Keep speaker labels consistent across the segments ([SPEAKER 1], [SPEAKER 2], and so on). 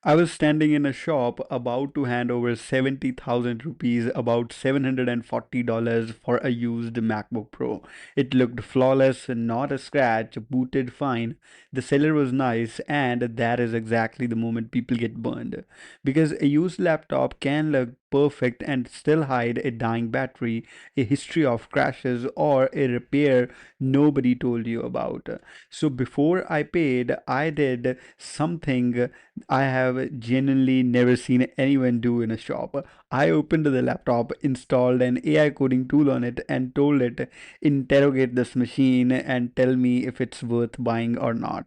[SPEAKER 1] I was standing in a shop about to hand over 70,000 rupees, about $740 for a used MacBook Pro. It looked flawless, not a scratch, booted fine. The seller was nice, and that is exactly the moment people get burned. Because a used laptop can look perfect and still hide a dying battery, a history of crashes, or a repair nobody told you about. So before I paid, I did something I have genuinely never seen anyone do in a shop. I opened the laptop, installed an AI coding tool on it, and told it, interrogate this machine and tell me if it's worth buying or not.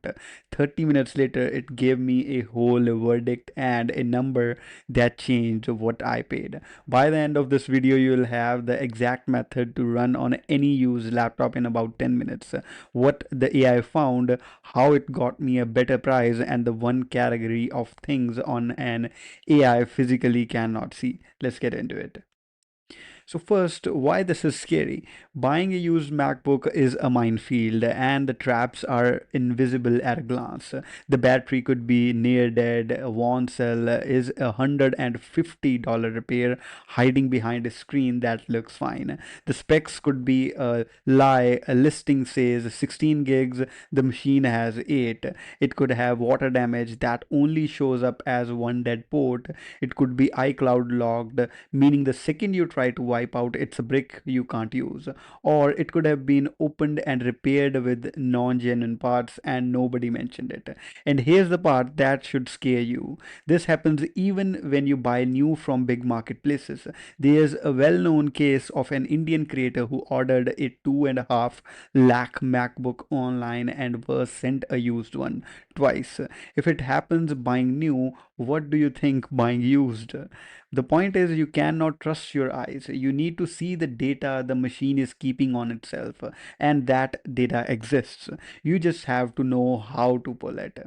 [SPEAKER 1] 30 minutes later, it gave me a whole verdict and a number that changed what I paid. By the end of this video, you'll have the exact method to run on any used laptop in about 10 minutes. What the AI found, how it got me a better price, and the one category of things on an AI physically cannot see. Let's get into it. So first, why this is scary. Buying a used MacBook is a minefield and the traps are invisible at a glance. The battery could be near dead, a worn cell is $150 repair hiding behind a screen that looks fine. The specs could be a lie, a listing says 16 gigs, the machine has 8. It could have water damage that only shows up as one dead port. It could be iCloud logged, meaning the second you try to wipe out, it's a brick you can't use. Or it could have been opened and repaired with non-genuine parts and nobody mentioned it. And here's the part that should scare you. This happens even when you buy new from big marketplaces. There's a well-known case of an Indian creator who ordered a 2.5 lakh MacBook online and was sent a used one twice. If it happens buying new, what do you think buying used? The point is, you cannot trust your eyes. You need to see the data the machine is keeping on itself, and that data exists. You just have to know how to pull it.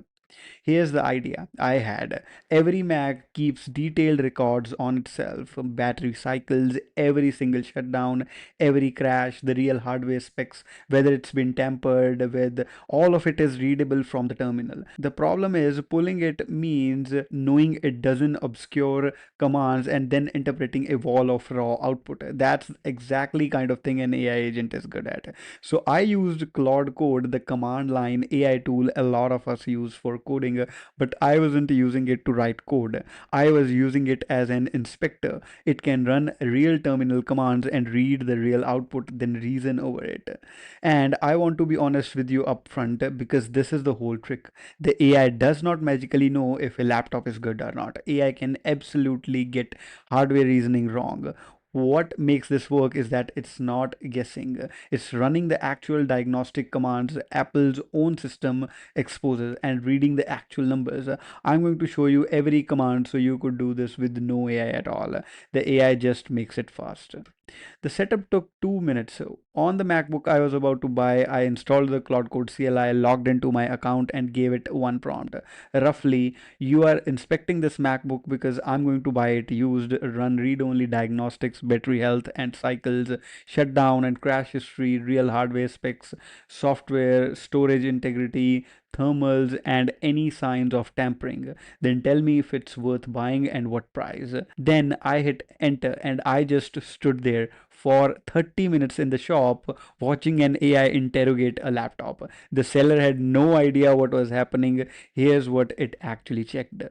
[SPEAKER 1] Here's the idea I had. Every Mac keeps detailed records on itself, battery cycles, every single shutdown, every crash, the real hardware specs, whether it's been tampered with, all of it is readable from the terminal. The problem is pulling it means knowing it doesn't obscure commands and then interpreting a wall of raw output. That's exactly kind of thing an AI agent is good at. So I used Claude Code, the command line AI tool a lot of us use for coding, but I wasn't using it to write code. I was using it as an inspector. It can run real terminal commands and read the real output, then reason over it. And I want to be honest with you up front because this is the whole trick. The AI does not magically know if a laptop is good or not. AI can absolutely get hardware reasoning wrong. What makes this work is that it's not guessing. It's running the actual diagnostic commands Apple's own system exposes and reading the actual numbers. I'm going to show you every command so you could do this with no AI at all. The AI just makes it fast. The setup took 2 minutes. On the MacBook I was about to buy, I installed the Claude Code CLI, logged into my account, and gave it one prompt. Roughly, you are inspecting this MacBook because I'm going to buy it used, run read only diagnostics, battery health and cycles, shutdown and crash history, real hardware specs, software, storage integrity, thermals, and any signs of tampering. Then tell me if it's worth buying and what price. Then I hit enter and I just stood there for 30 minutes in the shop watching an AI interrogate a laptop. The seller had no idea what was happening. Here's what it actually checked.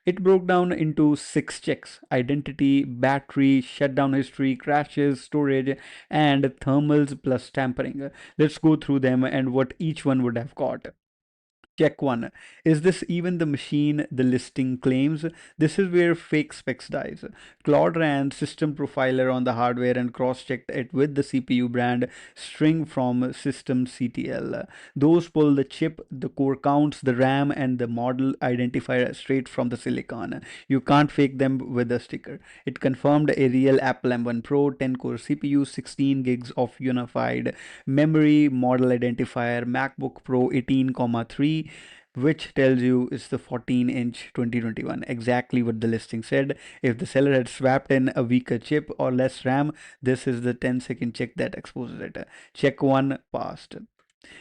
[SPEAKER 1] It broke down into 6 checks: identity, battery, shutdown history, crashes, storage, and thermals plus tampering. Let's go through them and what each one would have got. Check 1. Is this even the machine the listing claims? This is where fake specs dies. Claude ran system profiler on the hardware and cross-checked it with the CPU brand string from system CTL. Those pull the chip, the core counts, the RAM, and the model identifier straight from the silicon. You can't fake them with a sticker. It confirmed a real Apple M1 Pro 10-core CPU, 16 gigs of unified memory, model identifier, MacBook Pro 18,3, which tells you it's the 14-inch 2021, exactly what the listing said. If the seller had swapped in a weaker chip or less RAM, this is the 10-second check that exposes it. Check 1 passed.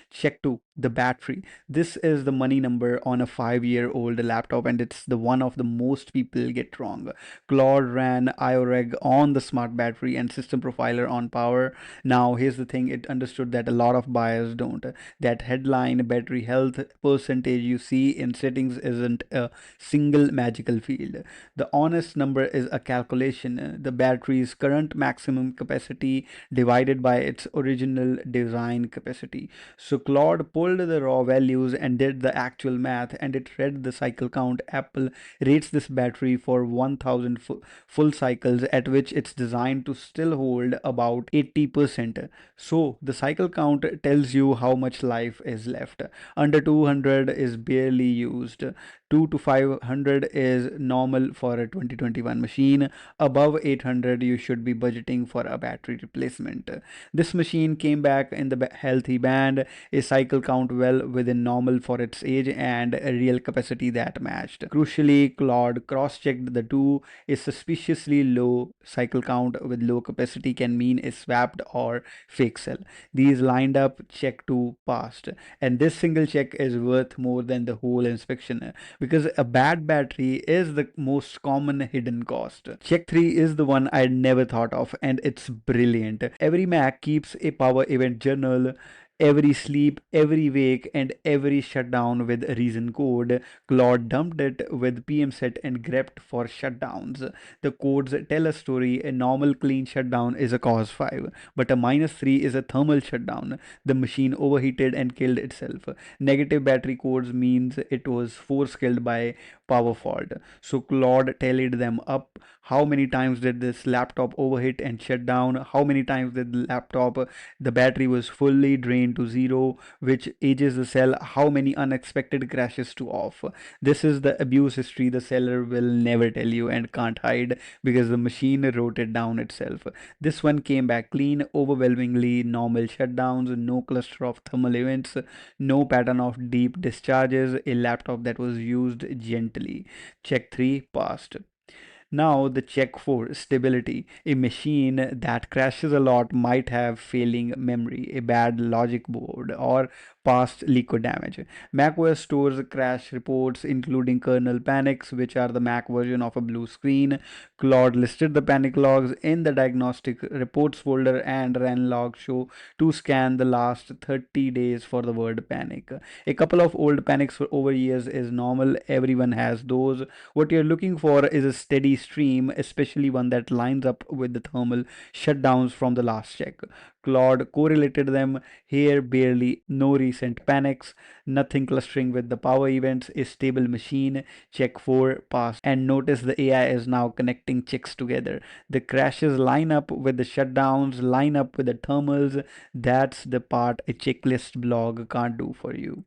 [SPEAKER 1] Check 2. The battery. This is the money number on a 5-year-old laptop, and it's the one of the most people get wrong. Claude ran IOREG on the smart battery and system profiler on power. Now, here's the thing, it understood that a lot of buyers don't. That headline battery health percentage you see in settings isn't a single magical field. The honest number is a calculation. The battery's current maximum capacity divided by its original design capacity. So Claude pulled the raw values and did the actual math, and it read the cycle count. Apple rates this battery for 1000 full cycles, at which it's designed to still hold about 80%. So the cycle count tells you how much life is left. Under 200 is barely used. 2 to 500 is normal for a 2021 machine. Above 800, you should be budgeting for a battery replacement. This machine came back in the healthy band, a cycle count well within normal for its age, and a real capacity that matched. Crucially, Claude cross-checked the two. A suspiciously low cycle count with low capacity can mean a swapped or fake cell. These lined up, check to passed, and this single check is worth more than the whole inspection, because a bad battery is the most common hidden cost. Check 3 is the one I never thought of, and it's brilliant. Every Mac keeps a power event journal. Every sleep, every wake, and every shutdown with a reason code. Claude dumped it with PM set and grepped for shutdowns. The codes tell a story. A normal clean shutdown is a cause 5, but a -3 is a thermal shutdown. The machine overheated and killed itself. Negative battery codes means it was force killed by power fault. So Claude tallied them up. How many times did this laptop overheat and shut down? How many times did the battery was fully drained to zero, which ages the cell? How many unexpected crashes to off? This is the abuse history the seller will never tell you and can't hide, because the machine wrote it down itself. This one came back clean, overwhelmingly normal shutdowns, no cluster of thermal events, no pattern of deep discharges, a laptop that was used gently. Check 3 passed. Now the check for stability. A machine that crashes a lot might have failing memory, a bad logic board, or past liquid damage. macOS stores crash reports, including kernel panics, which are the Mac version of a blue screen. Claude listed the panic logs in the diagnostic reports folder and ran log show to scan the last 30 days for the word panic. A couple of old panics for over years is normal. Everyone has those. What you're looking for is a steady stream, especially one that lines up with the thermal shutdowns from the last check. Claude correlated them here, barely no recent panics, nothing clustering with the power events, a stable machine. Check 4 passed. And notice the AI is now connecting checks together. The crashes line up with the shutdowns, line up with the thermals. That's the part a checklist blog can't do for you.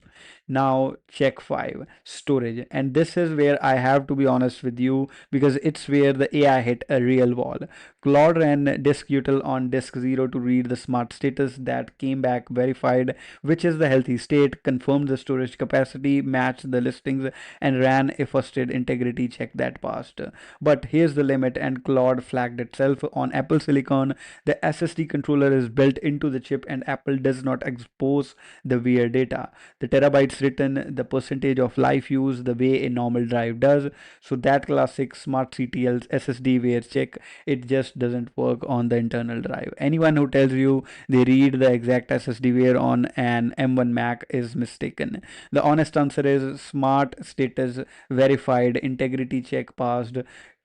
[SPEAKER 1] Now, check 5 storage. And this is where I have to be honest with you, because it's where the AI hit a real wall. Claude ran disk-util on disk 0 to read the smart status that came back verified, which is the healthy state, confirmed the storage capacity, matched the listings, and ran a first-aid integrity check that passed. But here's the limit, and Claude flagged itself. On Apple Silicon, the SSD controller is built into the chip, and Apple does not expose the weird data. The terabytes written, the percentage of life use, the way a normal drive does. So that classic smart CTL's SSD wear check, it just doesn't work on the internal drive. Anyone who tells you they read the exact SSD wear on an M1 Mac is mistaken. The honest answer is smart status verified, integrity check passed,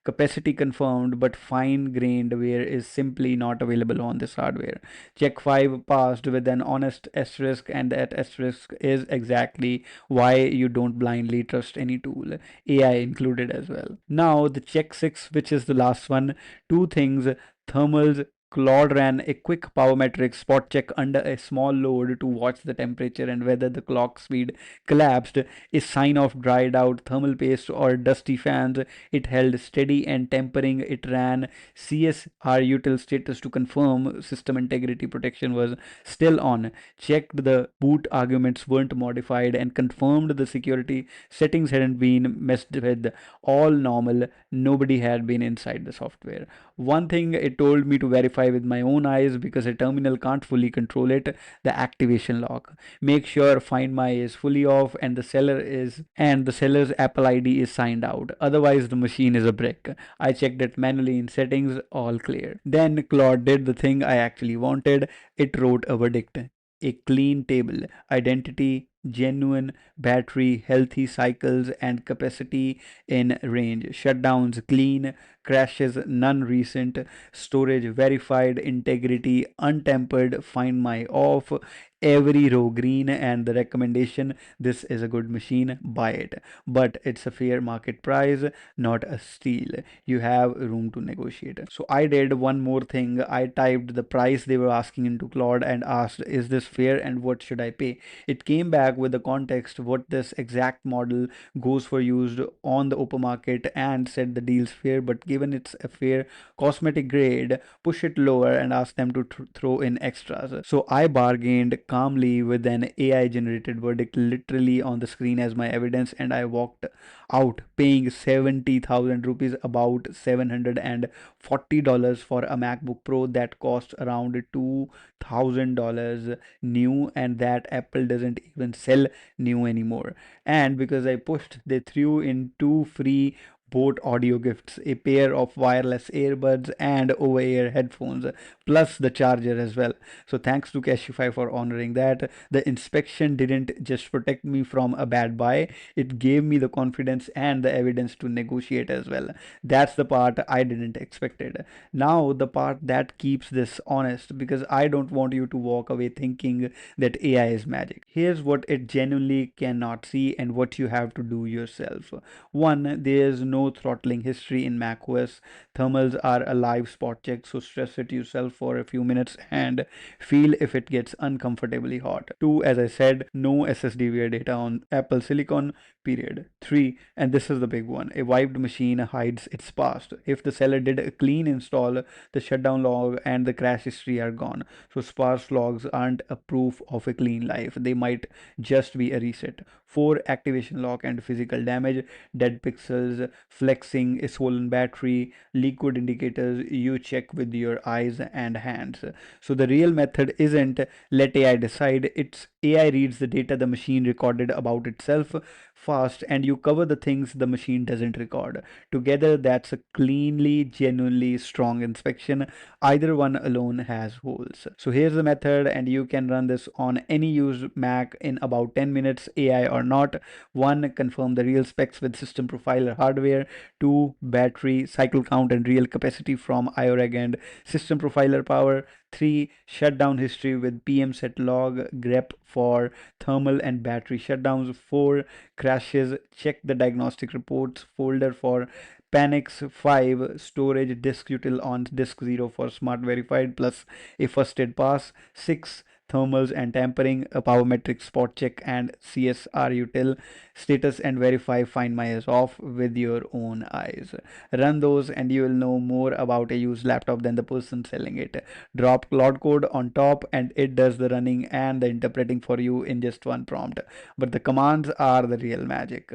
[SPEAKER 1] capacity confirmed, but fine-grained wear is simply not available on this hardware. Check 5 passed with an honest asterisk, and that asterisk is exactly why you don't blindly trust any tool, AI included as well. Now the check 6, which is the last one, two things: thermals. Claude ran a quick power metrics spot check under a small load to watch the temperature and whether the clock speed collapsed, a sign of dried out thermal paste or dusty fans. It held steady, and tampering, it ran CSR util status to confirm system integrity protection was still on, checked the boot arguments weren't modified, and confirmed the security settings hadn't been messed with. All normal, nobody had been inside the software. One thing it told me to verify verify with my own eyes because a terminal can't fully control it. The activation lock. Make sure Find My is fully off and the seller's Apple ID is signed out. Otherwise, the machine is a brick. I checked it manually in settings, all clear. Then Claude did the thing I actually wanted. It wrote a verdict. A clean table, identity, genuine, battery, healthy cycles, and capacity in range. Shutdowns clean, crashes none recent, storage verified, integrity untampered, Find My off, every row green, and the recommendation: this is a good machine, buy it. But it's a fair market price, not a steal. You have room to negotiate. So I did one more thing. I typed the price they were asking into Claude and asked, is this fair and what should I pay? It came back with the context what this exact model goes for used on the open market and said the deal's fair, but given it's a fair cosmetic grade, push it lower and ask them to throw in extras. So I bargained calmly with an AI generated verdict literally on the screen as my evidence, and I walked out paying 70,000 rupees, about $740 for a MacBook Pro that costs around $2,000 new, and that Apple doesn't even sell new anymore. And because I pushed, they threw in two free boat audio gifts, a pair of wireless earbuds and over-ear headphones, plus the charger as well. So thanks to Cashify for honoring that. The inspection didn't just protect me from a bad buy, it gave me the confidence and the evidence to negotiate as well. That's the part I didn't expect it. Now the part that keeps this honest, because I don't want you to walk away thinking that AI is magic. Here's what it genuinely cannot see and what you have to do yourself. One, there's no throttling history in macOS. Thermals are a live spot check, so stress it yourself for a few minutes and feel if it gets uncomfortably hot. Two, as I said, no SSD wear data on Apple Silicon, period. Three, and this is the big one, a wiped machine hides its past. If the seller did a clean install, the shutdown log and the crash history are gone. So sparse logs aren't a proof of a clean life, they might just be a reset. Four, activation lock and physical damage, dead pixels, flexing, a swollen battery, liquid indicators you check with your eyes and hands. So the real method isn't let AI decide, it's AI reads the data the machine recorded about itself fast, and you cover the things the machine doesn't record. Together, that's a cleanly, genuinely strong inspection. Either one alone has holes. So here's the method, and you can run this on any used Mac in about 10 minutes, AI or not. One, confirm the real specs with system profiler hardware. Two, battery, cycle count, and real capacity from IOREG and system profiler power. Three, shutdown history with PM set log, grep for thermal and battery shutdowns. Four, crashes, check the diagnostic reports folder for panics. Five, storage disk util on disk 0 for smart verified plus a first aid pass. Six, thermals and tampering, a power metric spot check and CSR util status, and verify Find My is off with your own eyes. Run those and you will know more about a used laptop than the person selling it. Drop Claude Code on top and it does the running and the interpreting for you in just one prompt. But the commands are the real magic.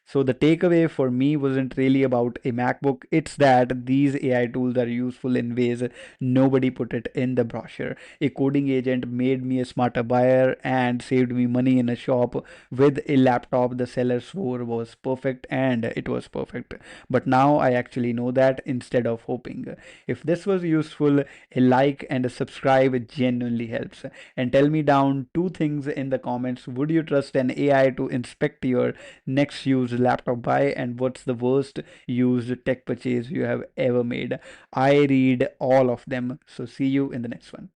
[SPEAKER 1] So the takeaway for me wasn't really about a MacBook, it's that these AI tools are useful in ways nobody put it in the brochure. A coding agent made me a smarter buyer and saved me money in a shop with a laptop the seller swore was perfect, and it was perfect. But now I actually know that instead of hoping. If this was useful, a like and a subscribe genuinely helps. And tell me down two things in the comments. Would you trust an AI to inspect your next used laptop buy, and what's the worst used tech purchase you have ever made? I read all of them. So see you in the next one.